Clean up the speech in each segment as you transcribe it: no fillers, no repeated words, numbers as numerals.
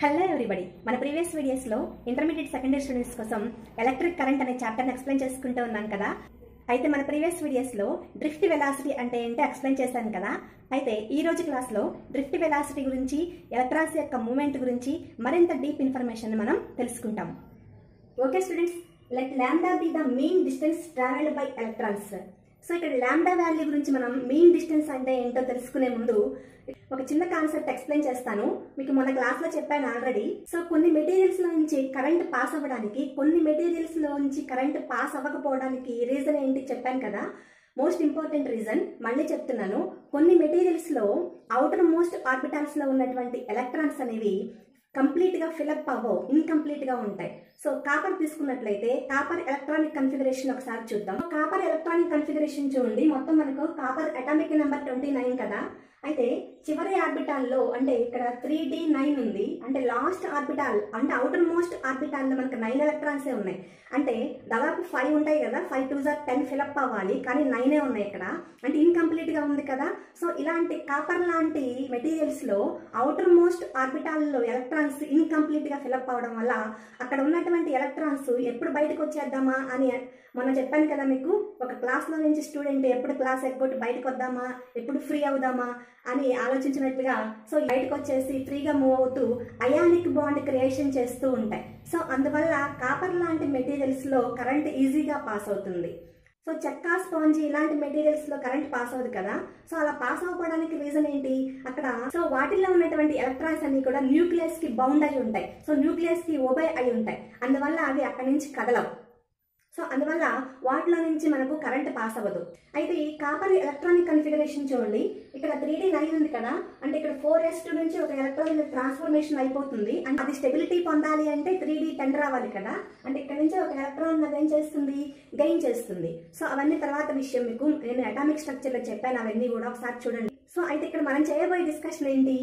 Hello everybody, మన previous వీడియోస్లో intermediate secondary students కోసం ఎలక్ట్రిక్ కరెంట్ అనే చాప్టర్ని ఎక్స్ప్లెయిన్ చేసుకుంటూ ఉన్నాను కదా. అయితే మన ప్రీవియస్ వీడియోస్లో డ్రిఫ్ట్ వెలాసిటీ అంటే ఏంటో ఎక్స్ప్లెయిన్ చేశాను కదా. అయితే ఈ రోజు క్లాస్లో డ్రిఫ్ట్ వెలాసిటీ గురించి, ఎలక్ట్రాన్స్ యొక్క మూవ్మెంట్ గురించి మరింత డీప్ ఇన్ఫర్మేషన్ మనం తెలుసుకుంటాం. Okay students, let lambda be the mean distance travelled by electrons. So ఇక్కడ లాంబ్డా వాల్యూ గురించి మనం మీన్ డిస్టెన్స్ అంటే ఏంటో తెలుసుకునే ముందు ఒక చిన్న కాన్సెప్ట్ ఎక్స్ప్లెయిన్ చేస్తాను. మీకు మొన్న క్లాస్ లో చెప్పాను ఆల్రెడీ. సో కొన్ని మెటీరియల్స్ లో నుంచి కరెంట్ పాస్ అవ్వడానికి, కొన్ని మెటీరియల్స్ లో నుంచి కరెంట్ పాస్ అవ్వకపోవడానికి రీజన్ ఏంటి చెప్పాను కదా. మోస్ట్ ఇంపార్టెంట్ రీజన్ మళ్ళీ చెప్తున్నాను. కొన్ని మెటీరియల్స్ లో అవుటర్ మోస్ట్ ఆర్బిటాల్స్ లో ఉన్నటువంటి ఎలక్ట్రాన్స్ అనేవి కంప్లీట్ గా ఫిలప్ అవ్వవు, ఇన్కంప్లీట్ గా ఉంటాయి. సో కాపర్ తీసుకున్నట్లయితే కాపర్ ఎలక్ట్రానిక్ కన్ఫిగరేషన్ ఒకసారి చూద్దాం. కాపర్ ఎలక్ట్రానిక్ కన్ఫిగరేషన్ చూడండి. మొత్తం మనకు కాపర్ అటామిక్ నెంబర్ 29 కదా. అయితే చివరి ఆర్బిటాల్లో అంటే ఇక్కడ 3d9 ఉంది. అంటే లాస్ట్ ఆర్బిటాల్ అంటే అవుటర్ మోస్ట్ ఆర్బిటాల్లో మనకు 9 ఎలక్ట్రాన్సే ఉన్నాయి. అంటే దాదాపు 5 ఉంటాయి కదా. 5 2 10 ఫిలప్ అవ్వాలి, కానీ 9 ఉన్నాయి ఇక్కడ. అంటే ఇన్కంప్లీట్ గా ఉంది కదా. సో ఇలాంటి కాపర్ లాంటి మెటీరియల్స్ లో అవుటర్ మోస్ట్ ఆర్బిటాల్లో ఎలక్ట్రాన్స్ ఇన్కంప్లీట్ గా ఫిలప్ అవడం వల్ల అక్కడ ఉన్నటువంటి ఎలక్ట్రాన్స్ ఎప్పుడు బయటకు వచ్చేద్దామా అని మొన్న చెప్పాను కదా మీకు. ఒక క్లాస్ లో నుంచి స్టూడెంట్ ఎప్పుడు క్లాస్ ఎగ్గొట్టి బయటకు వద్దామా, ఎప్పుడు ఫ్రీ అవుదామా అని ఆలోచించినట్లుగా సో బయటకు వచ్చేసి ఫ్రీగా మూవ్ అవుతూ అయానిక్ బాండ్ క్రియేషన్ చేస్తూ ఉంటాయి. సో అందువల్ల కాపర్ లాంటి మెటీరియల్స్ లో కరెంట్ ఈజీగా పాస్ అవుతుంది. సో చెక్క, స్పాంజీ ఇలాంటి మెటీరియల్స్ లో కరెంట్ పాస్ అవుతుంది కదా. సో అలా పాస్ అవ్వడానికి రీజన్ ఏంటి అక్కడ? సో వాటిల్లో ఉన్నటువంటి ఎలక్ట్రాన్స్ అన్ని కూడా న్యూక్లియస్ కి బౌండ్ అయి ఉంటాయి. సో న్యూక్లియస్ కి ఒబే అయి ఉంటాయి. అందువల్ల అవి అక్కడి నుంచి కదలవు. సో అందువల్ల వాటిలో నుంచి మనకు కరెంట్ పాస్ అవ్వదు. అయితే ఈ కాపర్ ఎలక్ట్రానిక్ కన్ఫిగరేషన్ చూడండి. ఇక్కడ 3d9 ఉంది కదా. అంటే ఇక్కడ 4s2 నుంచి ఒక ఎలక్ట్రాన్ ట్రాన్స్ఫర్మేషన్ అయిపోతుంది. అంటే అది స్టెబిలిటీ పొందాలి అంటే 3d10 రావాలి కదా. అంటే ఇక్కడ నుంచి ఒక ఎలక్ట్రాన్ అదేం చేస్తుంది, గెయిన్ చేస్తుంది. సో అవన్నీ తర్వాత విషయం, మీకు నేను అటామిక్ స్ట్రక్చర్ లో చెప్పాను. అవన్నీ కూడా ఒకసారి చూడండి. సో అయితే ఇక్కడ మనం చేయబోయే డిస్కషన్ ఏంటి,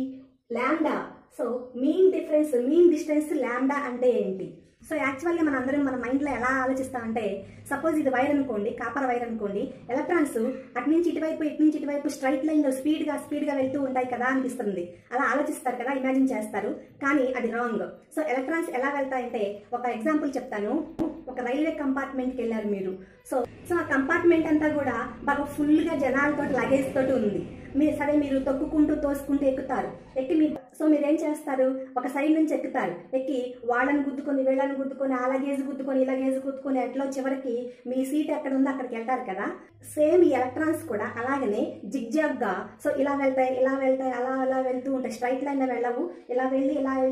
lambda. So mean distance lambda అంటే ఏంటి? సో యాక్చువల్గా మన అందరం మన మైండ్లో ఎలా ఆలోచిస్తామంటే, సపోజ్ ఇది వైర్ అనుకోండి, కాపర్ వైర్ అనుకోండి. ఎలక్ట్రాన్స్ అటు నుంచి ఇటువైపు స్ట్రైట్ లైన్లో స్పీడ్గా వెళ్తూ ఉంటాయి కదా అనిపిస్తుంది. అలా ఆలోచిస్తారు కదా, ఇమాజిన్ చేస్తారు. కానీ అది రాంగ్. సో ఎలక్ట్రాన్స్ ఎలా వెళ్తాయంటే, ఒక ఎగ్జాంపుల్ చెప్తాను. ఒక రైల్వే కంపార్ట్మెంట్కి వెళ్ళారు మీరు. సో ఆ కంపార్ట్మెంట్ అంతా కూడా బాగా ఫుల్గా జనాలతో లగేజ్ తోటి ఉంది. మీరు తొక్కుకుంటూ తోసుకుంటూ ఎక్కుతారు. మీరేం చేస్తారు, ఒక సైడ్ నుంచి ఎక్కుతారు. ఎక్కి వాళ్ళని గుద్దుకొని, వీళ్ళని గుద్దుకొని, ఆ లగేజ్ గుద్దుకొని, ఈ లగేజ్ గుద్దుకొని ఎట్లా చివరికి మీ సీట్ ఎక్కడ ఉందో అక్కడికి వెళ్తారు కదా. సేమ్ ఈ ఎలక్ట్రాన్స్ కూడా అలాగనే జిగ్జాగ్ గా సో ఇలా వెళ్తాయి, అలా వెళ్తూ ఉంటాయి. స్ట్రైట్ లైన్ లో వెళ్ళవు, ఇలా వెళ్ళి